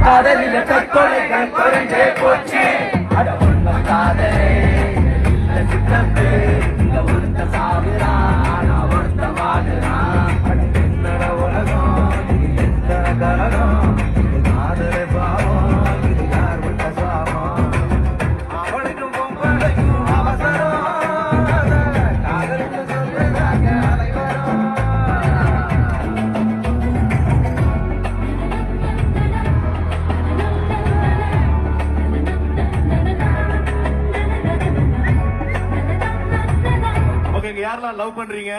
காதலில தற்கொலைகள் குறைஞ்சே போச்சு அட உண்மை காதலே இல்ல சித்தப்பு இங்க ஒருத்த சாகுறான் ஒருத்த வாடுறான் என்னட உலகம் இது எத்தனை கலகம் இது காதலே பாவம் இது யார் விட்ட சாபம் அவளுக்கும் பொம்பளைக்கும் அவசரம் காதலுக்கு சொல்றாங்க அனைவரும் யாரெல்லாம் லவ் பண்றீங்க?